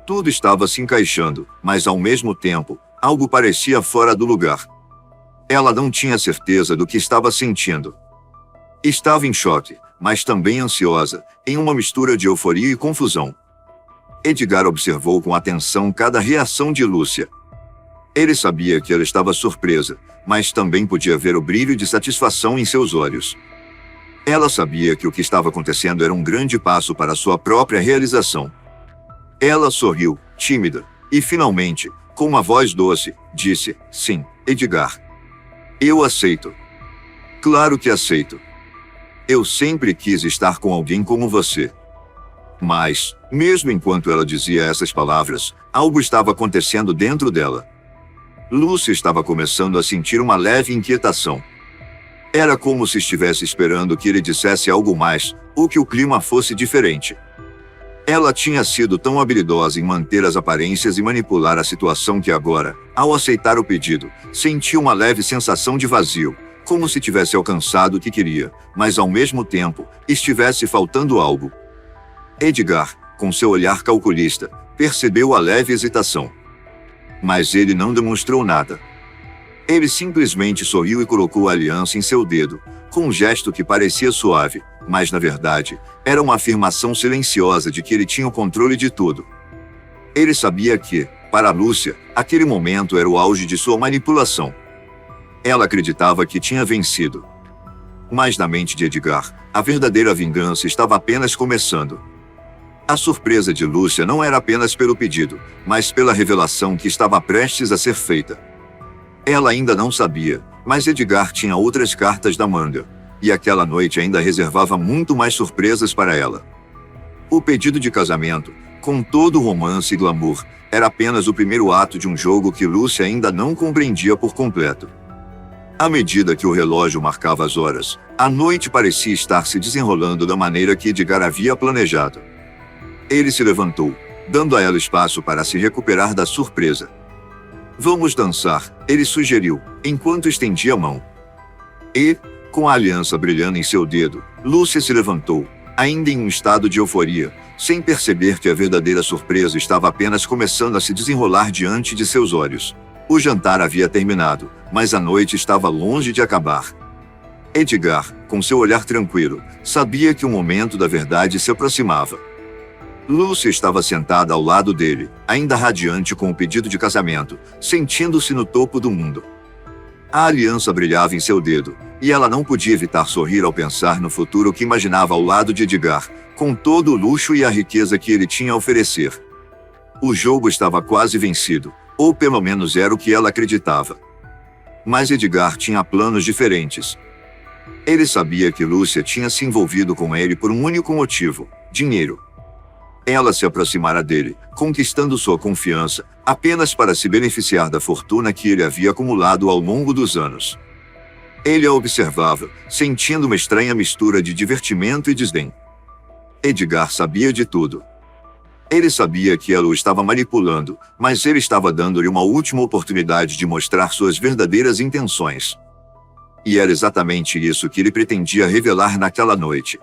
Tudo estava se encaixando, mas ao mesmo tempo, algo parecia fora do lugar. Ela não tinha certeza do que estava sentindo. Estava em choque, mas também ansiosa, em uma mistura de euforia e confusão. Edgar observou com atenção cada reação de Lúcia. Ele sabia que ela estava surpresa, mas também podia ver o brilho de satisfação em seus olhos. Ela sabia que o que estava acontecendo era um grande passo para sua própria realização. Ela sorriu, tímida, e finalmente, com uma voz doce, disse: "Sim, Edgar. Eu aceito. Claro que aceito. Eu sempre quis estar com alguém como você." Mas, mesmo enquanto ela dizia essas palavras, algo estava acontecendo dentro dela. Lúcia estava começando a sentir uma leve inquietação. Era como se estivesse esperando que ele dissesse algo mais, ou que o clima fosse diferente. Ela tinha sido tão habilidosa em manter as aparências e manipular a situação que agora, ao aceitar o pedido, sentiu uma leve sensação de vazio, como se tivesse alcançado o que queria, mas ao mesmo tempo, estivesse faltando algo. Edgar, com seu olhar calculista, percebeu a leve hesitação. Mas ele não demonstrou nada. Ele simplesmente sorriu e colocou a aliança em seu dedo, com um gesto que parecia suave, mas na verdade, era uma afirmação silenciosa de que ele tinha o controle de tudo. Ele sabia que, para Lúcia, aquele momento era o auge de sua manipulação. Ela acreditava que tinha vencido. Mas na mente de Edgar, a verdadeira vingança estava apenas começando. A surpresa de Lúcia não era apenas pelo pedido, mas pela revelação que estava prestes a ser feita. Ela ainda não sabia, mas Edgar tinha outras cartas da manga, e aquela noite ainda reservava muito mais surpresas para ela. O pedido de casamento, com todo o romance e glamour, era apenas o primeiro ato de um jogo que Lúcia ainda não compreendia por completo. À medida que o relógio marcava as horas, a noite parecia estar se desenrolando da maneira que Edgar havia planejado. Ele se levantou, dando a ela espaço para se recuperar da surpresa. "Vamos dançar", ele sugeriu, enquanto estendia a mão. E, com a aliança brilhando em seu dedo, Lúcia se levantou, ainda em um estado de euforia, sem perceber que a verdadeira surpresa estava apenas começando a se desenrolar diante de seus olhos. O jantar havia terminado, mas a noite estava longe de acabar. Edgar, com seu olhar tranquilo, sabia que o momento da verdade se aproximava. Lúcia estava sentada ao lado dele, ainda radiante com o pedido de casamento, sentindo-se no topo do mundo. A aliança brilhava em seu dedo, e ela não podia evitar sorrir ao pensar no futuro que imaginava ao lado de Edgar, com todo o luxo e a riqueza que ele tinha a oferecer. O jogo estava quase vencido, ou pelo menos era o que ela acreditava. Mas Edgar tinha planos diferentes. Ele sabia que Lúcia tinha se envolvido com ele por um único motivo: dinheiro. Ela se aproximara dele, conquistando sua confiança, apenas para se beneficiar da fortuna que ele havia acumulado ao longo dos anos. Ele a observava, sentindo uma estranha mistura de divertimento e desdém. Edgar sabia de tudo. Ele sabia que ela o estava manipulando, mas ele estava dando-lhe uma última oportunidade de mostrar suas verdadeiras intenções. E era exatamente isso que ele pretendia revelar naquela noite.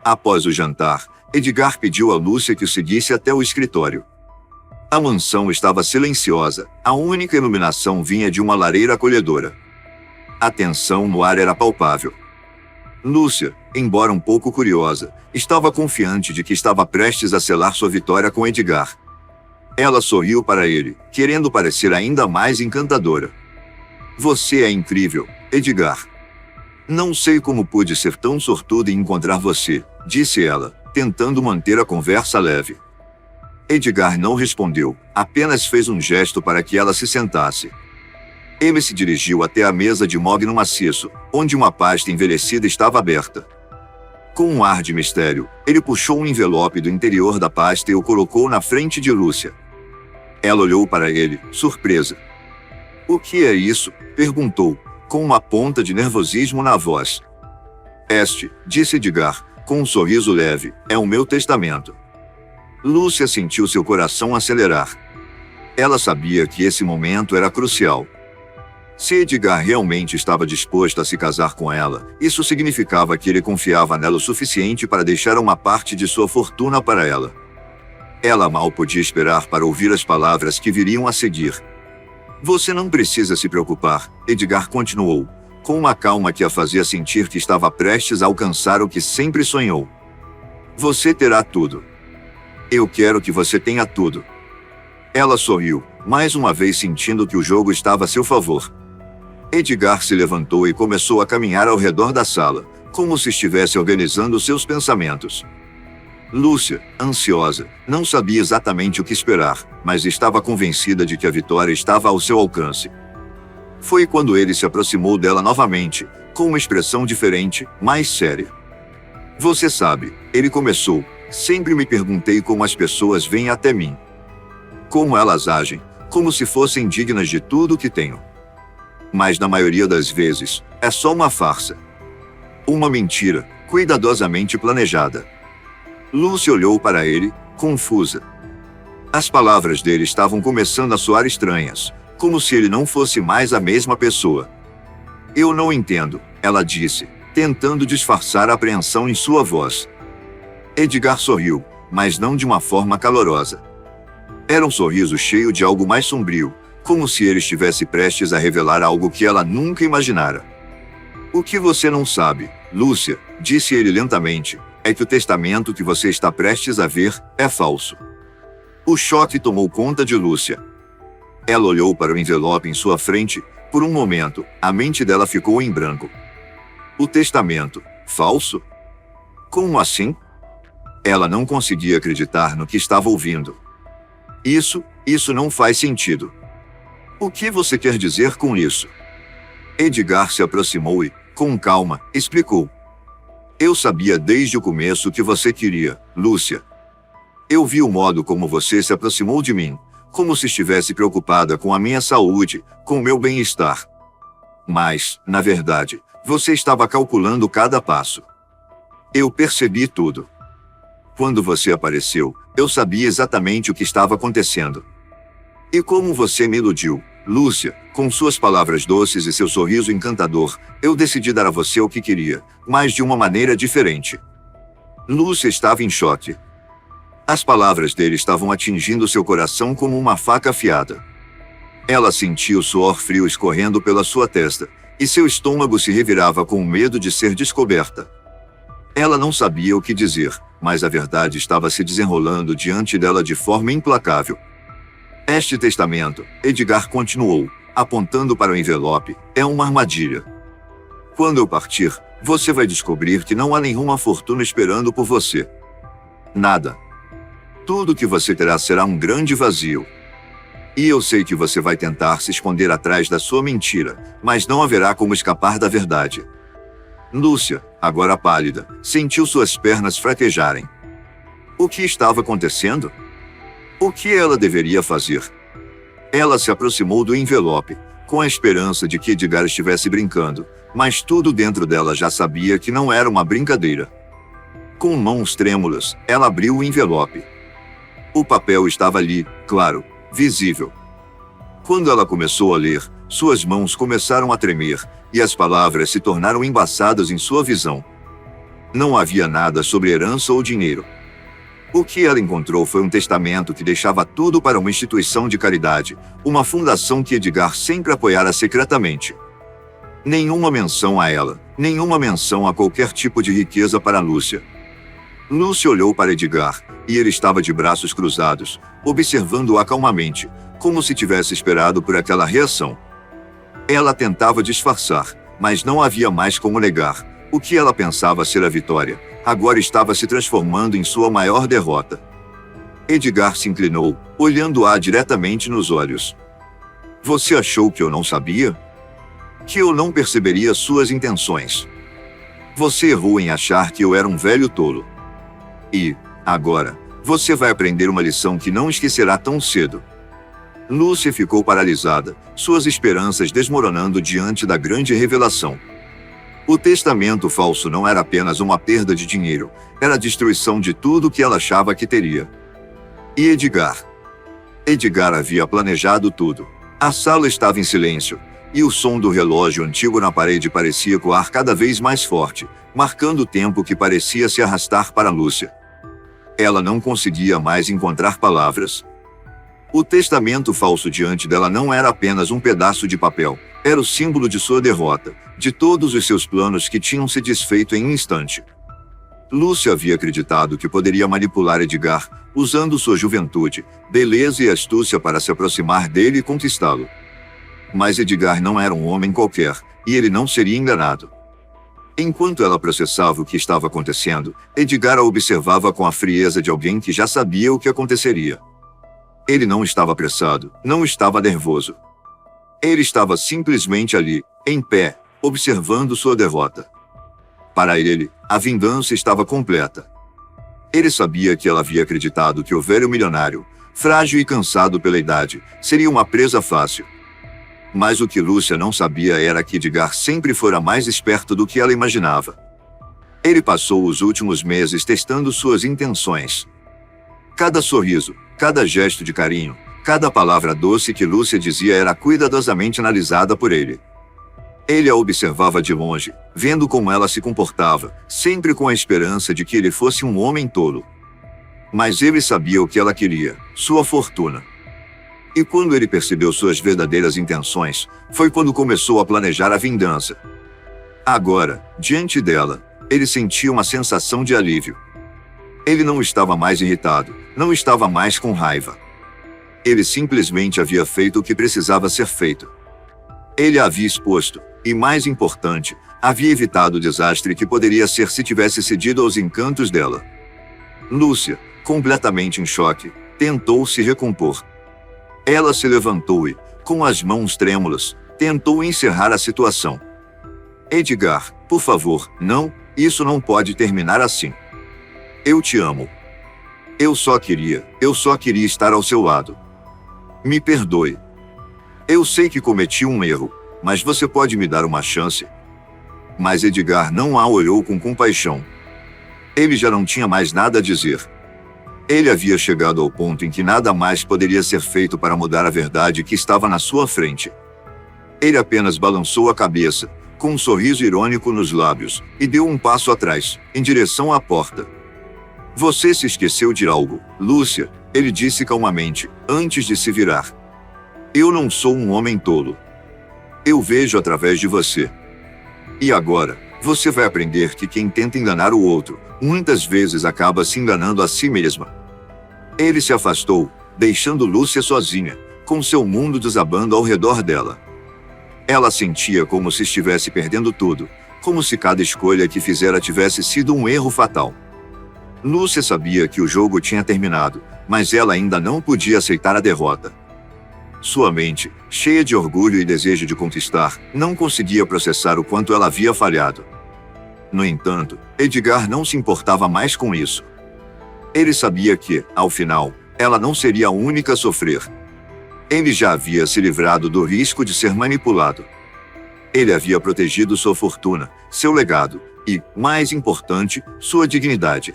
Após o jantar, Edgar pediu a Lúcia que o seguisse até o escritório. A mansão estava silenciosa, a única iluminação vinha de uma lareira acolhedora. A tensão no ar era palpável. Lúcia, embora um pouco curiosa, estava confiante de que estava prestes a selar sua vitória com Edgar. Ela sorriu para ele, querendo parecer ainda mais encantadora. "Você é incrível, Edgar. Não sei como pude ser tão sortuda em encontrar você", disse ela, tentando manter a conversa leve. Edgar não respondeu, apenas fez um gesto para que ela se sentasse. Ele se dirigiu até a mesa de mogno maciço, onde uma pasta envelhecida estava aberta. Com um ar de mistério, ele puxou um envelope do interior da pasta e o colocou na frente de Lúcia. Ela olhou para ele, surpresa. "O que é isso?", perguntou, com uma ponta de nervosismo na voz. "Este", disse Edgar, com um sorriso leve, "é o meu testamento." Lúcia sentiu seu coração acelerar. Ela sabia que esse momento era crucial. Se Edgar realmente estava disposto a se casar com ela, isso significava que ele confiava nela o suficiente para deixar uma parte de sua fortuna para ela. Ela mal podia esperar para ouvir as palavras que viriam a seguir. "Você não precisa se preocupar", Edgar continuou, com uma calma que a fazia sentir que estava prestes a alcançar o que sempre sonhou. "Você terá tudo. Eu quero que você tenha tudo." Ela sorriu, mais uma vez sentindo que o jogo estava a seu favor. Edgar se levantou e começou a caminhar ao redor da sala, como se estivesse organizando seus pensamentos. Lúcia, ansiosa, não sabia exatamente o que esperar, mas estava convencida de que a vitória estava ao seu alcance. Foi quando ele se aproximou dela novamente, com uma expressão diferente, mais séria. Você sabe, ele começou, sempre me perguntei como as pessoas vêm até mim. Como elas agem, como se fossem dignas de tudo o que tenho. Mas na maioria das vezes, é só uma farsa. Uma mentira, cuidadosamente planejada. Lúcia olhou para ele, confusa. As palavras dele estavam começando a soar estranhas, como se ele não fosse mais a mesma pessoa. Eu não entendo, ela disse, tentando disfarçar a apreensão em sua voz. Edgar sorriu, mas não de uma forma calorosa. Era um sorriso cheio de algo mais sombrio, como se ele estivesse prestes a revelar algo que ela nunca imaginara. O que você não sabe, Lúcia, disse ele lentamente, é que o testamento que você está prestes a ver é falso. O choque tomou conta de Lúcia. Ela olhou para o envelope em sua frente. Por um momento, a mente dela ficou em branco. O testamento, falso? Como assim? Ela não conseguia acreditar no que estava ouvindo. Isso não faz sentido. O que você quer dizer com isso? Edgar se aproximou e, com calma, explicou. Eu sabia desde o começo o que você queria, Lúcia. Eu vi o modo como você se aproximou de mim, como se estivesse preocupada com a minha saúde, com o meu bem-estar. Mas, na verdade, você estava calculando cada passo. Eu percebi tudo. Quando você apareceu, eu sabia exatamente o que estava acontecendo. E como você me iludiu, Lúcia, com suas palavras doces e seu sorriso encantador, eu decidi dar a você o que queria, mas de uma maneira diferente. Lúcia estava em choque. As palavras dele estavam atingindo seu coração como uma faca afiada. Ela sentia o suor frio escorrendo pela sua testa, e seu estômago se revirava com medo de ser descoberta. Ela não sabia o que dizer, mas a verdade estava se desenrolando diante dela de forma implacável. Este testamento, Edgar continuou, apontando para o envelope, é uma armadilha. Quando eu partir, você vai descobrir que não há nenhuma fortuna esperando por você. Nada. Tudo que você terá será um grande vazio. E eu sei que você vai tentar se esconder atrás da sua mentira, mas não haverá como escapar da verdade. Lúcia, agora pálida, sentiu suas pernas fraquejarem. O que estava acontecendo? O que ela deveria fazer? Ela se aproximou do envelope, com a esperança de que Edgar estivesse brincando, mas tudo dentro dela já sabia que não era uma brincadeira. Com mãos trêmulas, ela abriu o envelope. O papel estava ali, claro, visível. Quando ela começou a ler, suas mãos começaram a tremer, e as palavras se tornaram embaçadas em sua visão. Não havia nada sobre herança ou dinheiro. O que ela encontrou foi um testamento que deixava tudo para uma instituição de caridade, uma fundação que Edgar sempre apoiara secretamente. Nenhuma menção a ela, nenhuma menção a qualquer tipo de riqueza para Lúcia. Lúcia olhou para Edgar, e ele estava de braços cruzados, observando-a calmamente, como se tivesse esperado por aquela reação. Ela tentava disfarçar, mas não havia mais como negar. O que ela pensava ser a vitória, agora estava se transformando em sua maior derrota. Edgar se inclinou, olhando-a diretamente nos olhos. Você achou que eu não sabia? Que eu não perceberia suas intenções? Você errou em achar que eu era um velho tolo. E, agora, você vai aprender uma lição que não esquecerá tão cedo. Lúcia ficou paralisada, suas esperanças desmoronando diante da grande revelação. O testamento falso não era apenas uma perda de dinheiro, era a destruição de tudo que ela achava que teria. E Edgar? Edgar havia planejado tudo. A sala estava em silêncio, e o som do relógio antigo na parede parecia coar cada vez mais forte, marcando o tempo que parecia se arrastar para Lúcia. Ela não conseguia mais encontrar palavras. O testamento falso diante dela não era apenas um pedaço de papel, era o símbolo de sua derrota, de todos os seus planos que tinham se desfeito em um instante. Lúcia havia acreditado que poderia manipular Edgar, usando sua juventude, beleza e astúcia para se aproximar dele e conquistá-lo. Mas Edgar não era um homem qualquer, e ele não seria enganado. Enquanto ela processava o que estava acontecendo, Edgar a observava com a frieza de alguém que já sabia o que aconteceria. Ele não estava apressado, não estava nervoso. Ele estava simplesmente ali, em pé, observando sua derrota. Para ele, a vingança estava completa. Ele sabia que ela havia acreditado que o velho milionário, frágil e cansado pela idade, seria uma presa fácil. Mas o que Lúcia não sabia era que Edgar sempre fora mais esperto do que ela imaginava. Ele passou os últimos meses testando suas intenções. Cada sorriso, cada gesto de carinho, cada palavra doce que Lúcia dizia era cuidadosamente analisada por ele. Ele a observava de longe, vendo como ela se comportava, sempre com a esperança de que ele fosse um homem tolo. Mas ele sabia o que ela queria, sua fortuna. E quando ele percebeu suas verdadeiras intenções, foi quando começou a planejar a vingança. Agora, diante dela, ele sentia uma sensação de alívio. Ele não estava mais irritado, não estava mais com raiva. Ele simplesmente havia feito o que precisava ser feito. Ele a havia exposto, e mais importante, havia evitado o desastre que poderia ser se tivesse cedido aos encantos dela. Lúcia, completamente em choque, tentou se recompor. Ela se levantou e, com as mãos trêmulas, tentou encerrar a situação. Edgar, por favor, não, isso não pode terminar assim. Eu te amo. Eu só queria estar ao seu lado. Me perdoe. Eu sei que cometi um erro, mas você pode me dar uma chance? Mas Edgar não a olhou com compaixão. Ele já não tinha mais nada a dizer. Ele havia chegado ao ponto em que nada mais poderia ser feito para mudar a verdade que estava na sua frente. Ele apenas balançou a cabeça, com um sorriso irônico nos lábios, e deu um passo atrás, em direção à porta. Você se esqueceu de algo, Lúcia, ele disse calmamente, antes de se virar. Eu não sou um homem tolo. Eu vejo através de você. E agora, você vai aprender que quem tenta enganar o outro, muitas vezes acaba se enganando a si mesma. Ele se afastou, deixando Lúcia sozinha, com seu mundo desabando ao redor dela. Ela sentia como se estivesse perdendo tudo, como se cada escolha que fizera tivesse sido um erro fatal. Lúcia sabia que o jogo tinha terminado, mas ela ainda não podia aceitar a derrota. Sua mente, cheia de orgulho e desejo de conquistar, não conseguia processar o quanto ela havia falhado. No entanto, Edgar não se importava mais com isso. Ele sabia que, ao final, ela não seria a única a sofrer. Ele já havia se livrado do risco de ser manipulado. Ele havia protegido sua fortuna, seu legado e, mais importante, sua dignidade.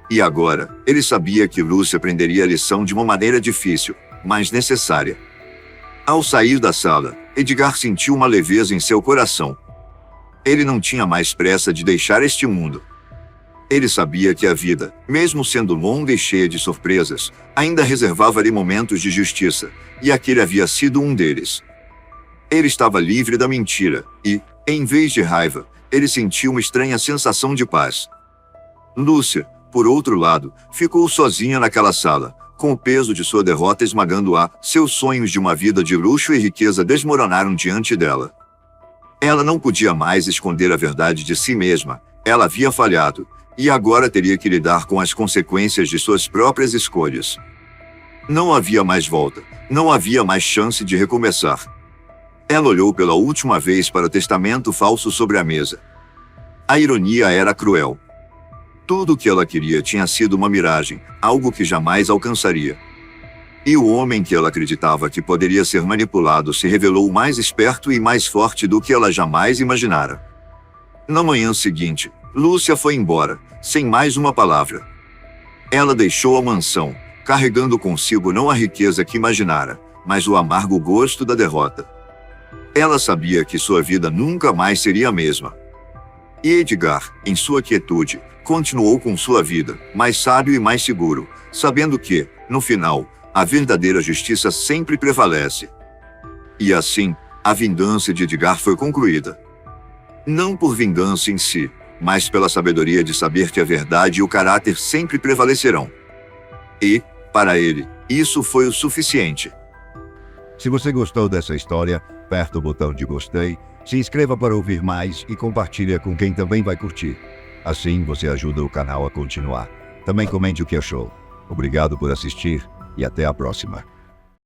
E agora, ele sabia que Lúcia aprenderia a lição de uma maneira difícil, mas necessária. Ao sair da sala, Edgar sentiu uma leveza em seu coração. Ele não tinha mais pressa de deixar este mundo. Ele sabia que a vida, mesmo sendo longa e cheia de surpresas, ainda reservava-lhe momentos de justiça, e aquele havia sido um deles. Ele estava livre da mentira, e, em vez de raiva, ele sentiu uma estranha sensação de paz. Lúcia, por outro lado, ficou sozinha naquela sala, com o peso de sua derrota esmagando-a. Seus sonhos de uma vida de luxo e riqueza desmoronaram diante dela. Ela não podia mais esconder a verdade de si mesma. Ela havia falhado, e agora teria que lidar com as consequências de suas próprias escolhas. Não havia mais volta, não havia mais chance de recomeçar. Ela olhou pela última vez para o testamento falso sobre a mesa. A ironia era cruel. Tudo o que ela queria tinha sido uma miragem, algo que jamais alcançaria. E o homem que ela acreditava que poderia ser manipulado se revelou mais esperto e mais forte do que ela jamais imaginara. Na manhã seguinte, Lúcia foi embora, sem mais uma palavra. Ela deixou a mansão, carregando consigo não a riqueza que imaginara, mas o amargo gosto da derrota. Ela sabia que sua vida nunca mais seria a mesma. E Edgar, em sua quietude, continuou com sua vida, mais sábio e mais seguro, sabendo que, no final, a verdadeira justiça sempre prevalece. E assim, a vingança de Edgar foi concluída. Não por vingança em si, mas pela sabedoria de saber que a verdade e o caráter sempre prevalecerão. E, para ele, isso foi o suficiente. Se você gostou dessa história, aperta o botão de gostei, se inscreva para ouvir mais e compartilha com quem também vai curtir. Assim você ajuda o canal a continuar. Também comente o que achou. Obrigado por assistir e até a próxima.